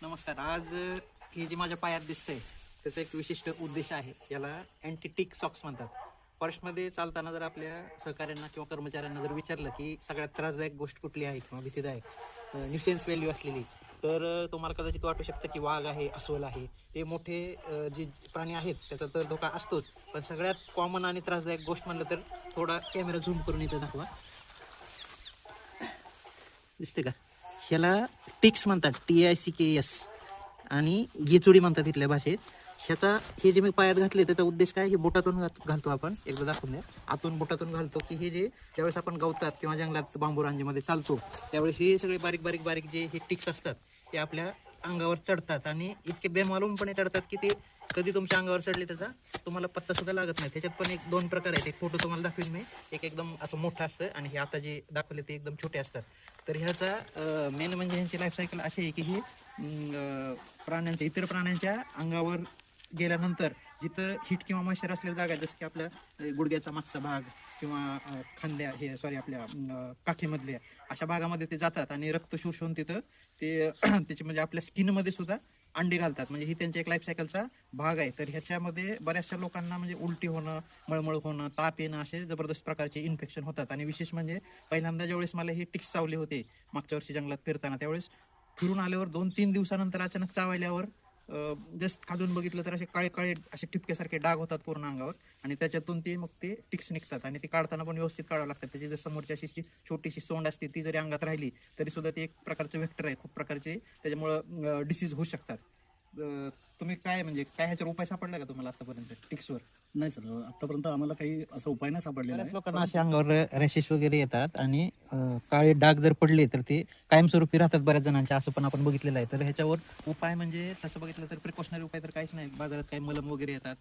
नमस्कार. आज हे जे माझ्या पायात दिसतंय त्याचा एक विशिष्ट उद्देश आहे. याला अँटी टिक सॉक्स म्हणतात. फॉरेस्टमध्ये चालताना जर आपल्या सहकाऱ्यांना किंवा कर्मचाऱ्यांना जर विचारलं की सगळ्यात त्रासदायक गोष्ट कुठली आहे किंवा भीतीदायक न्यूसेन्स व्हॅल्यू असलेली, तर तुम्हाला कदाचित वाटू शकतं की वाघ आहे, अस्वल आहे. ते मोठे जे प्राणी आहेत त्याचा तर धोका असतोच, पण सगळ्यात कॉमन आणि त्रासदायक गोष्ट म्हणलं तर थोडा कॅमेरा झूम करून इथं दाखवा. दिसते का? ह्याला टिक्स म्हणतात, TICKS, आणि गेचुडी म्हणतात इथल्या भाषेत. ह्याचा हे जे मी पायात घातले त्याचा उद्देश काय, हे बोटातून घालतो आपण. एकदा दाखवून द्या. आतून बोटातून घालतो की हे जे ज्यावेळेस आपण गवतात किंवा जंगलात बांबू रांजेमध्ये चालतो त्यावेळेस हे सगळे बारीक बारीक बारीक जे हे टिक्स असतात ते आपल्या अंगावर चढतात आणि इतके बेमालूमपणे चढतात की ते कधी तुमच्या अंगावर चढले त्याचा तुम्हाला पत्ता सुद्धा लागत नाही. त्याच्यात पण एक दोन प्रकार आहेत. एक फोटो तुम्हाला दाखवेन मी. एक एकदम असं मोठं असतं आणि हे आता जे दाखवले ते एकदम छोटे असतात. तर ह्याचा मेन म्हणजे ह्यांची लाईफ सायकल अशी आहे की हे प्राण्यांच्या इतर प्राण्यांच्या अंगावर गेल्यानंतर जिथं हिट किंवा मॉइश्चर असलेल्या जागा, जसं की आपल्या गुडघ्याचा मागचा भाग किंवा खांद्या हे सॉरी आपल्या काखेमधल्या अशा भागामध्ये ते जातात आणि रक्त शोषून तिथं ते त्याचे म्हणजे आपल्या स्किनमध्ये सुद्धा अंडे घालतात. म्हणजे ही त्यांच्या एक लाईफ सायकलचा भाग आहे. तर ह्याच्यामध्ये बऱ्याचशा लोकांना म्हणजे उलटी होणं, मळमळ होणं, ताप येणं असे जबरदस्त प्रकारचे इन्फेक्शन होतात. आणि विशेष म्हणजे पहिल्यांदा ज्यावेळेस मला हे टिक्स चावले होते मागच्या वर्षी जंगलात फिरताना, त्यावेळेस फिरून आल्यावर 2-3 दिवसानंतर अचानक चावल्यावर जस्ट खाजून बघितलं तर असे काळे काळे असे टिपक्यासारखे डाग होतात पूर्ण अंगावर आणि त्याच्यातून ते मग ते टिक्स निघतात आणि ते काढताना पण व्यवस्थित काढावं लागतात. त्याची जर समोरची अशी छोटीशी सोंड असते ती जरी अंगात राहिली तरी सुद्धा ते एक प्रकारचं वेक्टर आहे. खूप प्रकारचे त्याच्यामुळं डिसीज होऊ शकतात. तुम्ही काय म्हणजे काय ह्याच्यावर उपाय सापडला का तुम्हाला आतापर्यंत टिक्सवर? नाही सर, आतापर्यंत आम्हाला काही असा उपाय नाही सापडलेला बऱ्याच आहे. लोकांना असे अंगावर रॅशेस वगैरे येतात आणि काळे डाग जर पडले तर ते कायमस्वरूपी राहतात बऱ्याच जणांच्या, असं पण आपण बघितलेलं आहे. तर ह्याच्यावर उपाय म्हणजे तसं बघितलं तर प्रिकॉशनरी उपाय तर काहीच नाही. बाजारात काही मलम वगैरे येतात,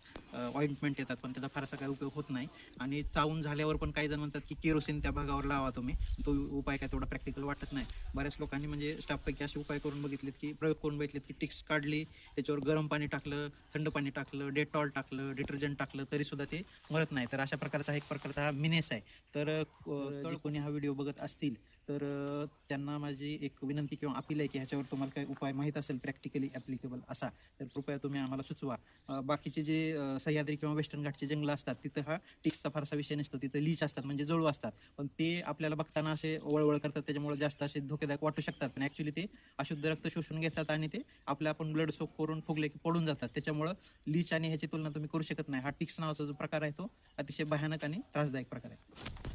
ऑइंटमेंट येतात, पण त्याचा फारसा काही उपयोग होत नाही. आणि चावून झाल्यावर पण काही जण म्हणतात की केरोसिन त्या भागावर लावा तुम्ही. तो उपाय काय तेवढा प्रॅक्टिकल वाटत नाही. बऱ्याच लोकांनी म्हणजे स्टाफपैकी असे उपाय करून बघितलेत की प्रयोग करून बघितलेत की टिक्स काढली, त्याच्यावर गरम पाणी टाकलं, थंड पाणी टाकलं, डेटॉल टाकलं, डिटर्जंट टाकलं तरी सुद्धा ते मरत नाही. तर अशा प्रकारचा एक प्रकारचा हा मिनेस आहे. तर जे कोणी हा व्हिडिओ बघत असतील तर त्यांना माझी एक विनंती किंवा अपील आहे की ह्याच्यावर तुम्हाला काही उपाय माहीत असेल प्रॅक्टिकली ॲप्लिकेबल असा, तर कृपया तुम्ही आम्हाला सुचवा. बाकीचे जे सह्याद्री किंवा वेस्टर्न घाटचे जंगल असतात तिथं हा टिक्सचा फारसा विषय नसतो. तिथं लीच असतात म्हणजे जळू असतात, पण ते आपल्याला बघताना असे वळवळ करतात, त्याच्यामुळे जास्त असे धोकेदायक वाटू शकतात. पण ॲक्च्युली ते अशुद्ध रक्त शोषून घेतात आणि ते आपलं आपण ब्लड सोक करून फुगले की पडून जातात. त्याच्यामुळं लीच आणि ह्याची तुलना तुम्ही करू शकत नाही. हा टिक्स नावाचा जो प्रकार आहे तो अतिशय भयानक आणि त्रासदायक प्रकार आहे.